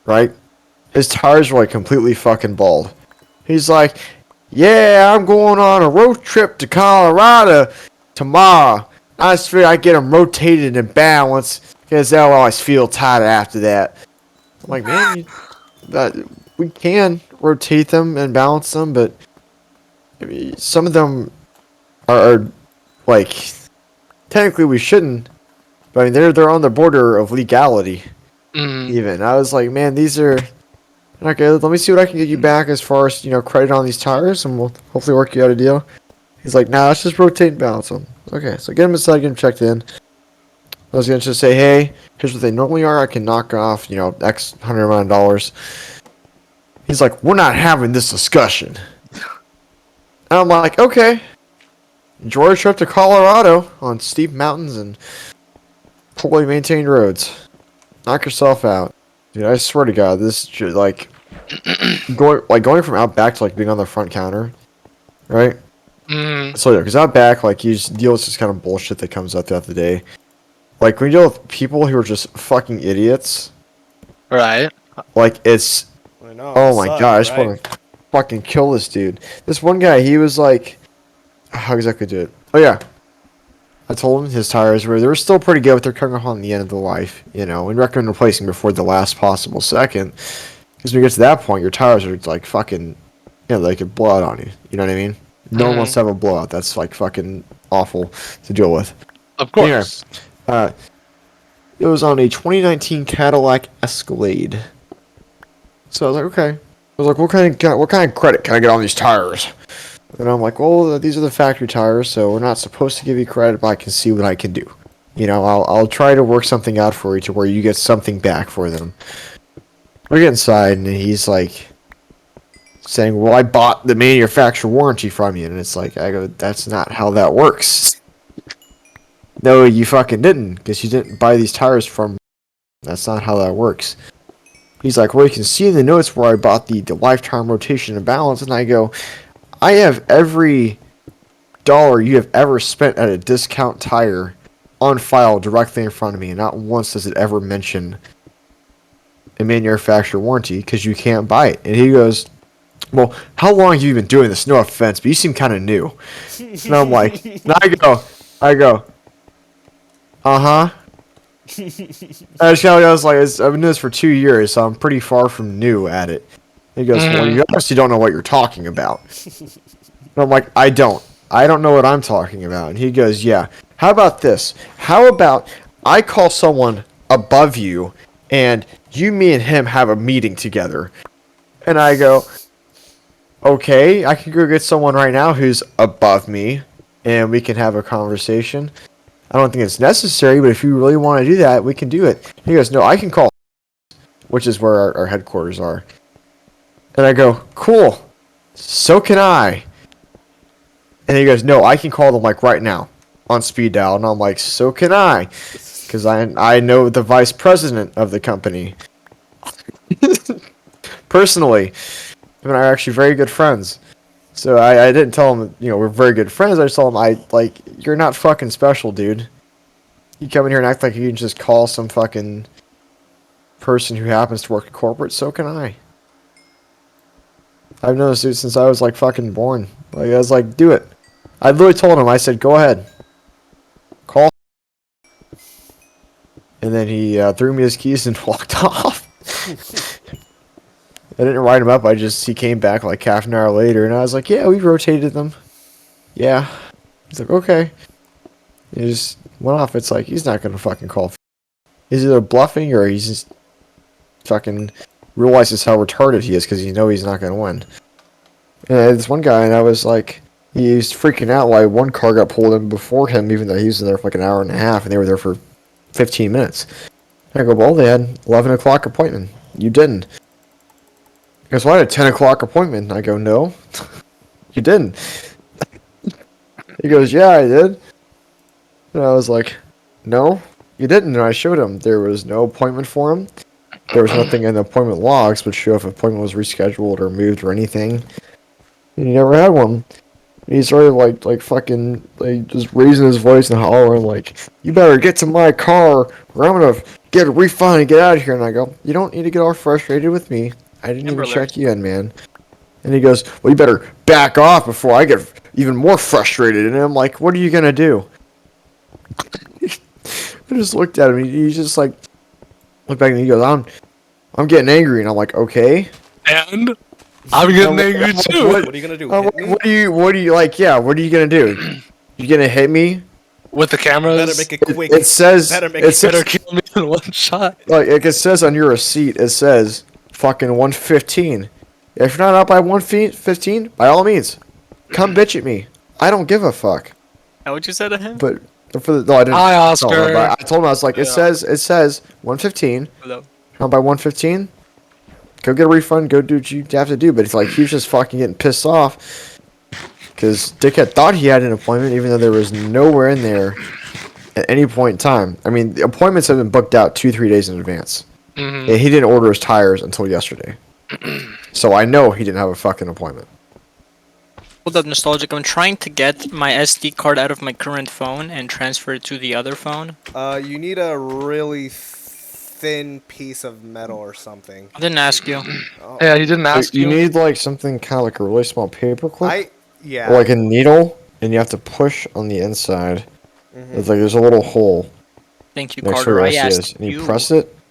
right? His tires were like completely fucking bald. He's like, yeah, I'm going on a road trip to Colorado tomorrow. I just figure I get them rotated and balanced because they'll always feel tight after that. I'm like, man, we can rotate them and balance them, but I mean, some of them are like technically we shouldn't. But I mean, they're on the border of legality. Even I was like, man, these are okay. Let me see what I can get you back as far as credit on these tires, and we'll hopefully work you out a deal. He's like, nah, let's just rotate and balance them. Okay, so get him inside, get him checked in. I was gonna just say, hey, here's what they normally are. I can knock off, X hundred amount of dollars. He's like, we're not having this discussion. And I'm like, okay. Enjoy your trip to Colorado on steep mountains and poorly maintained roads. Knock yourself out. Dude, I swear to God, this like going from out back to like being on the front counter, right? So yeah, because out back, like you just deal with this kind of bullshit that comes out throughout the day. Like when you deal with people who are just fucking idiots, Right. like it's I know, oh it my sucks, God, I just right? want to fucking kill this dude. This one guy, he was like, how exactly do it? Oh yeah, I told him his tires they were still pretty good, but they're coming on the end of the life, and recommend replacing before the last possible second. Because when you get to that point, your tires are like fucking, they could blow out on you. You know what I mean? No one wants to have a blowout. That's like fucking awful to deal with. Of course. Anyway, it was on a 2019 Cadillac Escalade. So I was like, okay. I was like, what kind of credit can I get on these tires? And I'm like, well, these are the factory tires, so we're not supposed to give you credit, but I can see what I can do. I'll try to work something out for you to where you get something back for them. We get inside, and he's like saying, well, I bought the manufacturer warranty from you. And it's like, I go, that's not how that works. No, you fucking didn't, because you didn't buy these tires from. That's not how that works. He's like, well, you can see in the notes where I bought the lifetime rotation and balance. And I go, I have every dollar you have ever spent at a discount tire on file directly in front of me. And not once does it ever mention a manufacturer warranty because you can't buy it. And he goes, well, how long have you been doing this? No offense, but you seem kind of new. And I'm like, and I go, uh-huh. I was like, I've been doing this for 2 years, so I'm pretty far from new at it. And he goes, well, you obviously don't know what you're talking about. And I'm like, I don't know what I'm talking about. And he goes, yeah, how about this? How about I call someone above you, and me and him have a meeting together? And I go, okay, I can go get someone right now who's above me, and we can have a conversation. I don't think it's necessary, but if you really want to do that, we can do it. He goes, no, I can call, which is where our headquarters are. And I go, cool, so can I. And he goes, no, I can call them like right now on speed dial. And I'm like, so can I, because I know the vice president of the company. Personally, him and I are actually very good friends. So I didn't tell him, we're very good friends. I just told him, you're not fucking special, dude. You come in here and act like you can just call some fucking person who happens to work at corporate. So can I. I've known this dude since I was, fucking born. I was like, do it. I literally told him, I said, go ahead. Call. And then he threw me his keys and walked off. I didn't write him up. He came back half an hour later, and I was like, yeah, we rotated them. Yeah. He's like, okay. He just went off. It's like, he's not going to fucking call. He's either bluffing or he's just fucking realizes how retarded he is because he's not going to win. And this one guy, and I was like, he was freaking out why one car got pulled in before him, even though he was there for an hour and a half, and they were there for 15 minutes. And I go, well, they had 11 o'clock appointment. You didn't. He goes, well, I had a 10 o'clock appointment. And I go, no, you didn't. He goes, yeah, I did. And I was like, no, you didn't. And I showed him there was no appointment for him. There was nothing in the appointment logs which show if an appointment was rescheduled or moved or anything. And he never had one. And he started fucking just raising his voice and hollering you better get to my car or I'm gonna get a refund and get out of here. And I go, you don't need to get all frustrated with me. I didn't Amber even Alert. check you in, man. And he goes, well, you better back off before I get even more frustrated. And I'm like, what are you gonna do? I just looked at him. He's just like, looked back and he goes, I'm getting angry. And I'm like, okay. And I'm getting angry too. What are you gonna do? I'm Hit like, me? what do you like? Yeah, what are you gonna do? You gonna hit me? With the Better cameras, make it quick. It says Better make it it better says kill me in one shot. like it says on your receipt. It says fucking 115. If you're not out by 115, by all means, come bitch at me. I don't give a fuck. That what you said to him? But for the no, I didn't. Hi, tell him, Oscar. but I told him I was like, it Yeah. says 115. Hello. Not by 115. Go get a refund. Go do what you have to do. But it's like he was just fucking getting pissed off because Dickhead thought he had an appointment, even though there was nowhere in there at any point in time. I mean, the appointments have been booked out 2-3 days in advance. Mhm. And he didn't order his tires until yesterday. So I know he didn't have a fucking appointment. Hold up, Nostalgic. I'm trying to get my SD card out of my current phone and transfer it to the other phone. You need a really thin piece of metal or something. I didn't ask you. Oh, Yeah, he didn't ask you you. need like something kind of like a really small paper clip, yeah. or like a needle, and you have to push on the inside. Mhm. It's like there's a little hole Thank you, next to Carter. where I the SD asked is, and you you. press it,